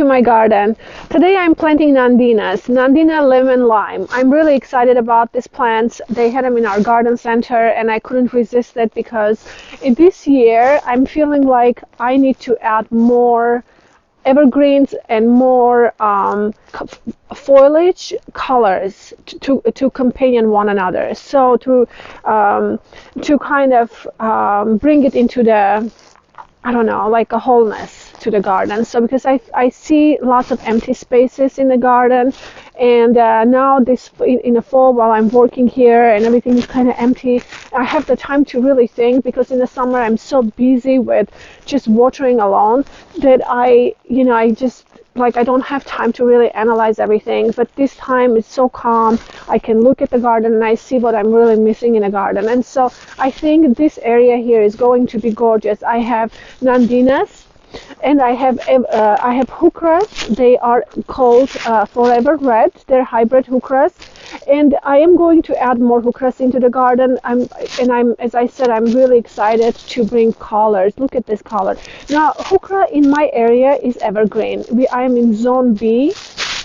to my garden. Today I'm planting Nandinas, Nandina lemon lime. I'm really excited about these plants. They had them in our garden center and I couldn't resist it because in this year I'm feeling like I need to add more evergreens and more foliage colors to companion one another. So to kind of bring it into the, I don't know, like a wholeness to the garden. So because I see lots of empty spaces in the garden, and now this in the fall while I'm working here and everything is kind of empty, I have the time to really think, because in the summer I'm so busy with just watering alone that I just like I don't have time to really analyze everything. But this time it's so calm. I can look at the garden and I see what I'm really missing in the garden. And so I think this area here is going to be gorgeous. I have Nandinas and I have Heucheras. They are called Forever Red. They're hybrid Heucheras, and I am going to add more Heucheras into the garden. As I said, I'm really excited to bring colors. Look at this color. Now, Heuchera in my area is evergreen. I am in zone B.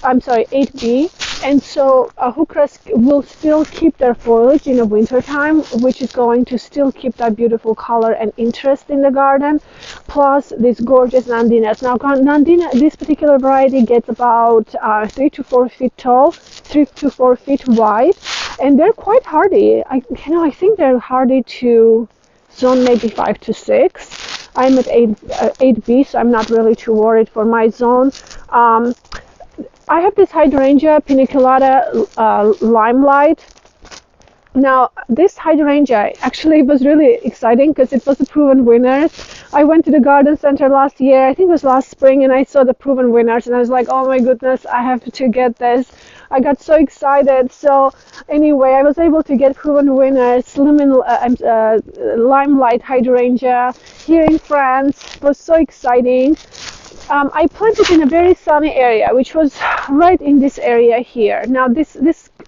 I'm sorry, 8B, and so Heucheras will still keep their foliage in the winter time, which is going to still keep that beautiful color and interest in the garden, plus these gorgeous Nandinas. Now, Nandina, this particular variety gets about 3 to 4 feet tall, 3 to 4 feet wide, and they're quite hardy. I think they're hardy to zone maybe 5 to 6. I'm at 8B, so I'm not really too worried for my zone. I have this hydrangea paniculata limelight. Now, this hydrangea actually was really exciting because it was a proven winner. I went to the garden center last year, I think it was last spring, and I saw the proven winners, and I was like, oh my goodness, I have to get this. I got so excited. So anyway, I was able to get proven winners, limelight hydrangea here in France. It was so exciting. I planted in a very sunny area, which was right in this area here. Now this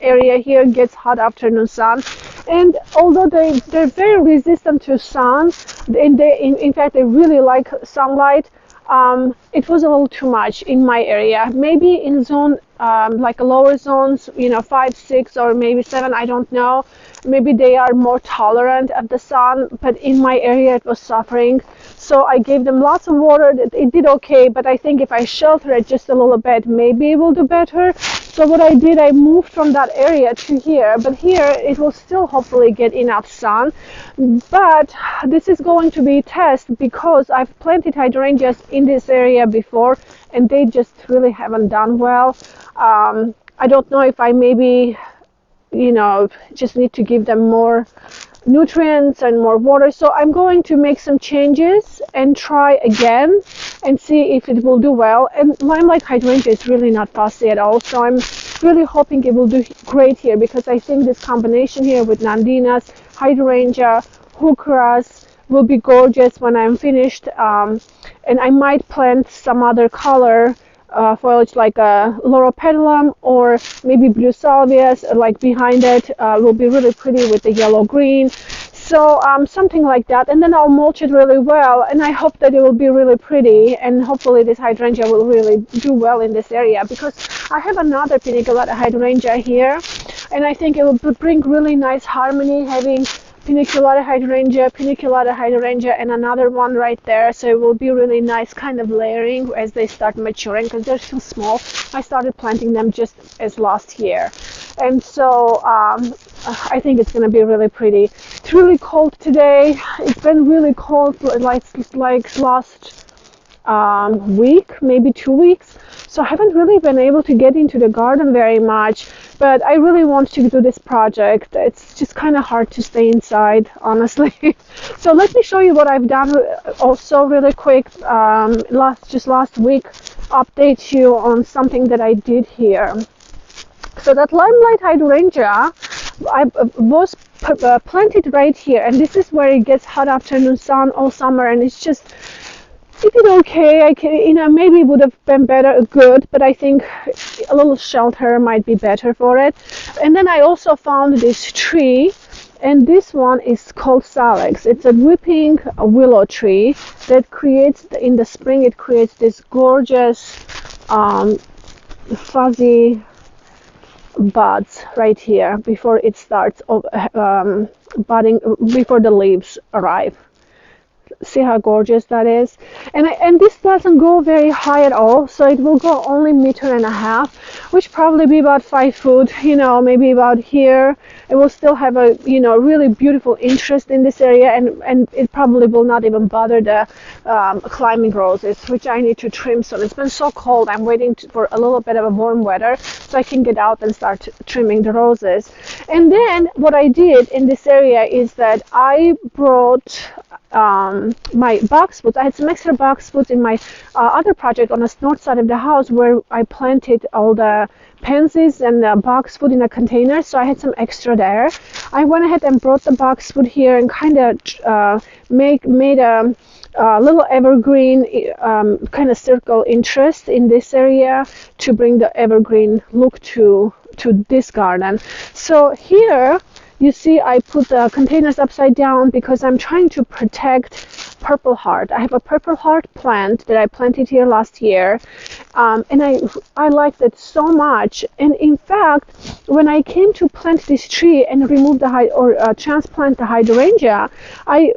area here gets hot afternoon sun, and although they're very resistant to sun, and in fact they really like sunlight, it was a little too much in my area. Maybe in zone like lower zones, 5, 6, or maybe 7, I don't know. Maybe they are more tolerant of the sun, but in my area it was suffering. So I gave them lots of water. It did okay, but I think if I shelter it just a little bit, maybe it will do better. So what I did, I moved from that area to here, but here it will still hopefully get enough sun. But this is going to be a test because I've planted hydrangeas in this area before and they just really haven't done well. I don't know if I maybe just need to give them more nutrients and more water. So I'm going to make some changes and try again and see if it will do well. And limelight hydrangea is really not fussy at all, so I'm really hoping it will do great here, because I think this combination here with Nandinas, hydrangea, Heucheras will be gorgeous when I'm finished. And I might plant some other color foliage like a Loropetalum or maybe blue salvias like behind it will be really pretty with the yellow green. So something like that, and then I'll mulch it really well, and I hope that it will be really pretty, and hopefully this hydrangea will really do well in this area, because I have another paniculata hydrangea here, and I think it will bring really nice harmony having paniculata hydrangea, and another one right there. So it will be really nice kind of layering as they start maturing, because they're still small. I started planting them just as last year, and so I think it's going to be really pretty. It's really cold today. It's been really cold like last week, maybe 2 weeks. So I haven't really been able to get into the garden very much, but I really want to do this project. It's just kind of hard to stay inside, honestly. So let me show you what I've done also really quick. Last week, update you on something that I did here. So that limelight hydrangea, I was planted right here, and this is where it gets hot afternoon sun all summer, and it's just, it did okay. I can, maybe it would have been good, but I think a little shelter might be better for it. And then I also found this tree, and this one is called Salix. It's a weeping willow tree that creates, in the spring, it creates this gorgeous um, fuzzy buds right here before it starts budding, before the leaves arrive. See how gorgeous that is. And this doesn't go very high at all, so it will go only 1.5 meters, which probably be about 5 foot, maybe about here. It will still have a really beautiful interest in this area, and it probably will not even bother the climbing roses, which I need to trim soon. It's been so cold. I'm waiting for a little bit of a warm weather so I can get out and start trimming the roses. And then what I did in this area is that I brought my boxwoods. I had some extra boxwoods in my other project on the north side of the house, where I planted all the pansies and the boxwood in a container, so I had some extra there. I went ahead and brought the boxwood here and kind of made a little evergreen kind of circle interest in this area to bring the evergreen look to this garden. So here you see I put the containers upside down because I'm trying to protect purple heart. I have a purple heart plant that I planted here last year, and I liked it so much. And in fact, when I came to plant this tree and remove the transplant the hydrangea, I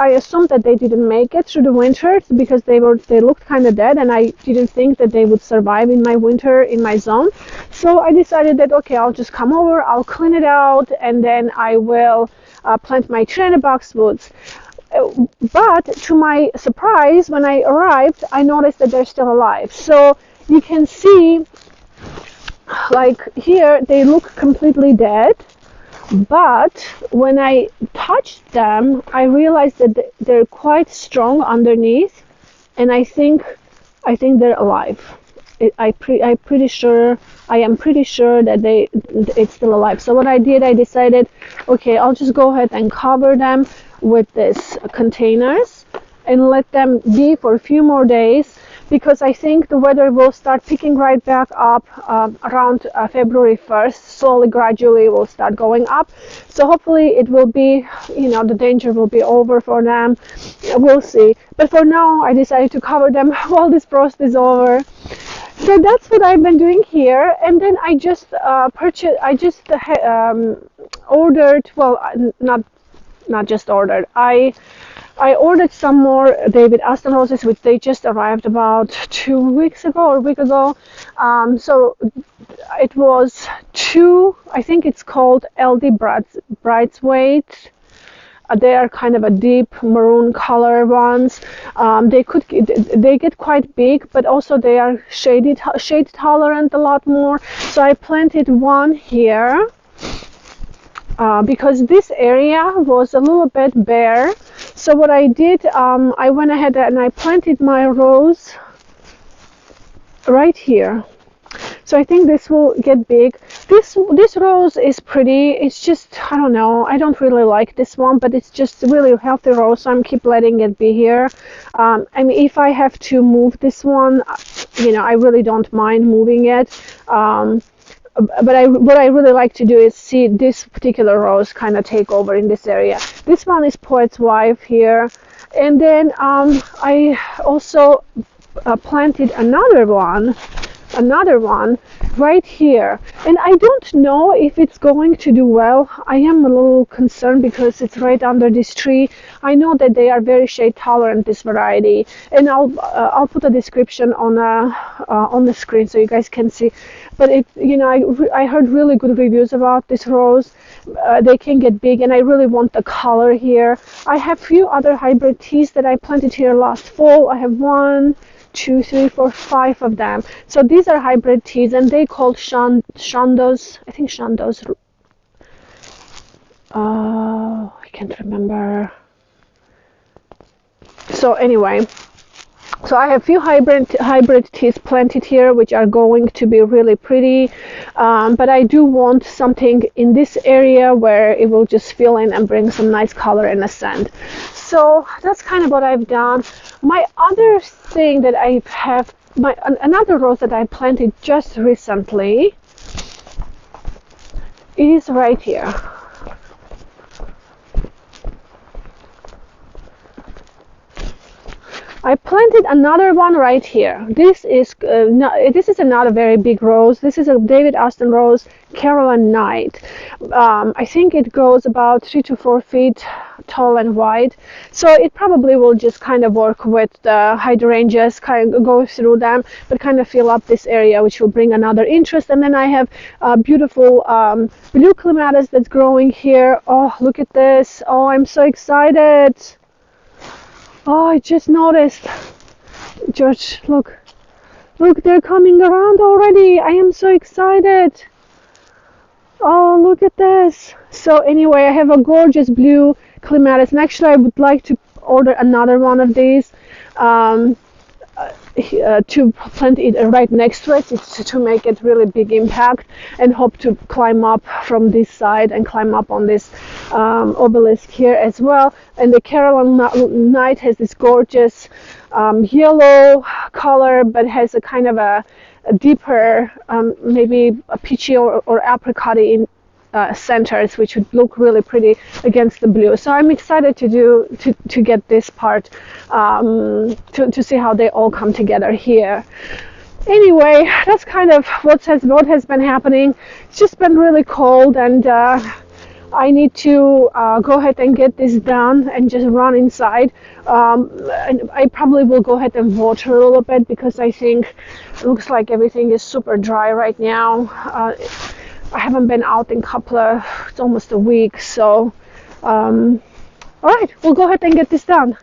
assumed that they didn't make it through the winter because they looked kind of dead, and I didn't think that they would survive in my winter in my zone. So I decided that okay, I'll just come over, I'll clean it out, and then I will plant my tree in the boxwoods. But to my surprise, when I arrived, I noticed that they're still alive. So you can see, like here, they look completely dead. But when I touched them, I realized that they're quite strong underneath, and I think they're alive. I am pretty sure that it's still alive. So what I did, I decided, okay, I'll just go ahead and cover them with this containers and let them be for a few more days, because I think the weather will start picking right back up around February 1st. Slowly, gradually, it will start going up. So hopefully it will be, the danger will be over for them. We'll see. But for now, I decided to cover them while this frost is over. So that's what I've been doing here. And then I just ordered, well, not just ordered. I ordered some more David Aston roses, which they just arrived about 2 weeks ago or a week ago. So it was two, I think it's called LD Bridesmaid. They are kind of a deep maroon color ones. They get quite big, but also they are shade tolerant a lot more. So I planted one here. Because this area was a little bit bare. So what I did, I went ahead and I planted my rose right here. So I think this will get big. This rose is pretty. It's just, I don't know, I don't really like this one, but it's just really a healthy rose, so I'm keep letting it be here. I mean, if I have to move this one, I really don't mind moving it. But what I really like to do is see this particular rose kind of take over in this area. This one is Poet's Wife here. And then I also planted another one right here. And I don't know if it's going to do well. I am a little concerned because it's right under this tree. I know that they are very shade tolerant, this variety, and I'll put a description on the screen so you guys can see. But I heard really good reviews about this rose. They can get big, and I really want the color here. I have few other hybrid teas that I planted here last fall. I have 1, 2, 3, 4, 5 of them. So these are hybrid teas, and they called Shandos. I think Shandos. I can't remember. So anyway, so I have a few hybrid teas planted here, which are going to be really pretty. But I do want something in this area where it will just fill in and bring some nice color and a scent. So that's kind of what I've done. My other thing that I have, another rose that I planted just recently is right here. I planted another one right here. This is not a very big rose. This is a David Austin rose, Caroline Knight. I think it grows about 3 to 4 feet tall and wide. So it probably will just kind of work with the hydrangeas, kind of go through them, but kind of fill up this area, which will bring another interest. And then I have beautiful blue clematis that's growing here. Oh, look at this. Oh, I'm so excited. Oh, I just noticed. George, look. Look, they're coming around already. I am so excited. Oh, look at this. So anyway, I have a gorgeous blue clematis, and actually I would like to order another one of these. To plant it right next to it, to make it really big impact, and hope to climb up from this side and climb up on this obelisk here as well. And the Caroline Knight has this gorgeous yellow color, but has a kind of a deeper, maybe a peachy or apricot in centers, which would look really pretty against the blue. So I'm excited to get this part, to see how they all come together here. Anyway, that's kind of what has been happening. It's just been really cold, and I need to go ahead and get this done and just run inside. And I probably will go ahead and water a little bit, because I think it looks like everything is super dry right now. I haven't been out in it's almost a week, so all right, we'll go ahead and get this done.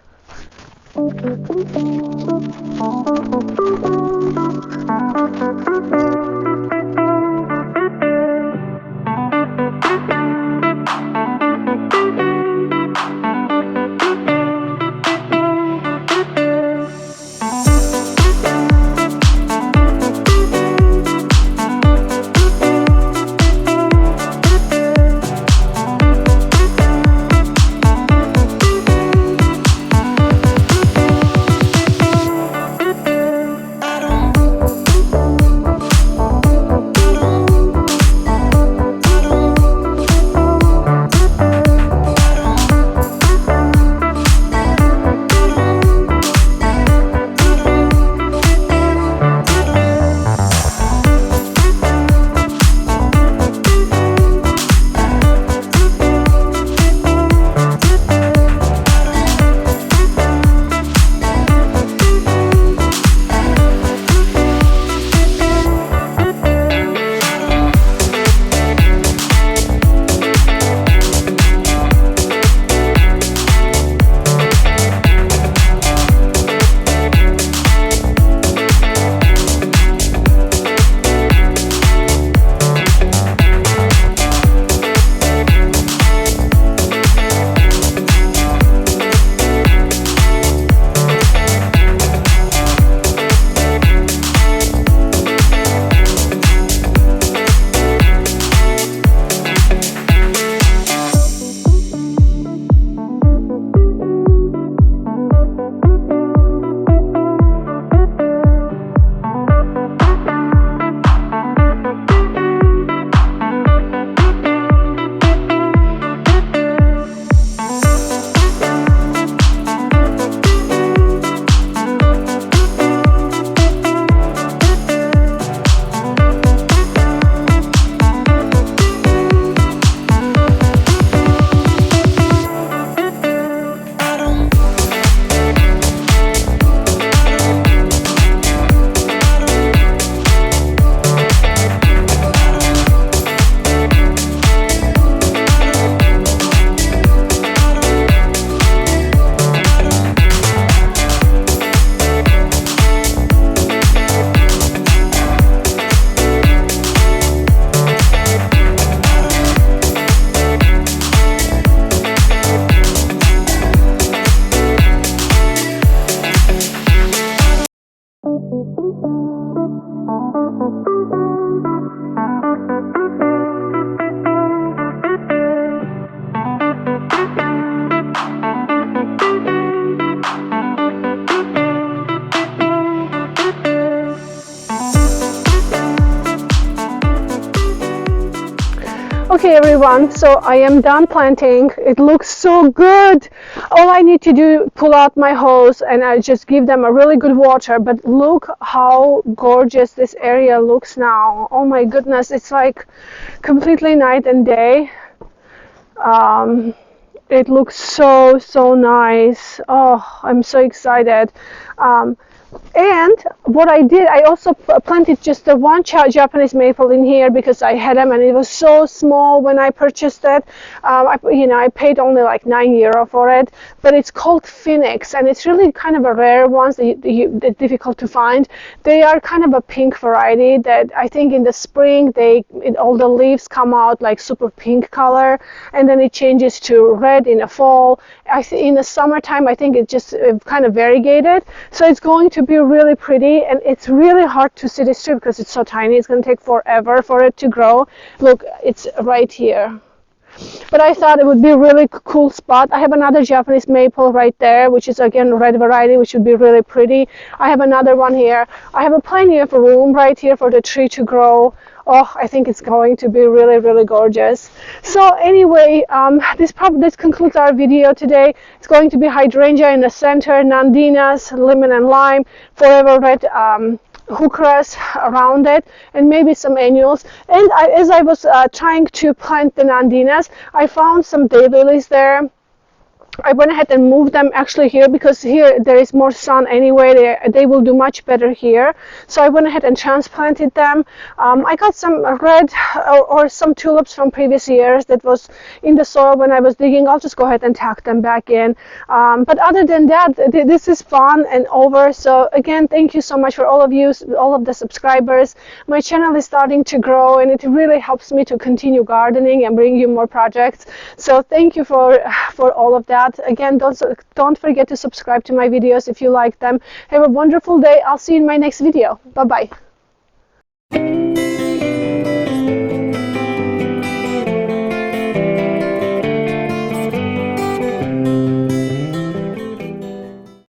Okay everyone, so I am done planting. It looks so good. All I need to do, pull out my hose and I just give them a really good water. But look how gorgeous this area looks now. Oh my goodness, it's like completely night and day. Um, it looks so nice. Oh, I'm so excited. Um, and what I did, I also planted just the one Japanese maple in here because I had them and it was so small when I purchased it. I paid only like €9 for it, but it's called Phoenix and it's really kind of a rare one that's difficult to find. They are kind of a pink variety that I think in the spring all the leaves come out like super pink color and then it changes to red in the fall. In the summertime, I think it's just kind of variegated. So it's going to be really pretty and it's really hard to see this tree because it's so tiny. It's going to take forever for it to grow. Look, it's right here. But I thought it would be a really cool spot. I have another Japanese maple right there, which is again red variety, which would be really pretty. I have another one here. I have plenty of room right here for the tree to grow. Oh, I think it's going to be really gorgeous. So anyway, this concludes our video today. It's going to be hydrangea in the center, Nandinas, lemon and lime, forever red Heucheras around it, and maybe some annuals. And as I was trying to plant the Nandinas, I found some daylilies there. I went ahead and moved them actually here because here there is more sun anyway. They will do much better here. So I went ahead and transplanted them. I got some red or some tulips from previous years that was in the soil when I was digging. I'll just go ahead and tuck them back in. But other than that, this is fun and over. So again, thank you so much for all of you, all of the subscribers. My channel is starting to grow and it really helps me to continue gardening and bring you more projects. So thank you for all of that. Again, don't forget to subscribe to my videos if you like them. Have a wonderful day. I'll see you in my next video. Bye bye.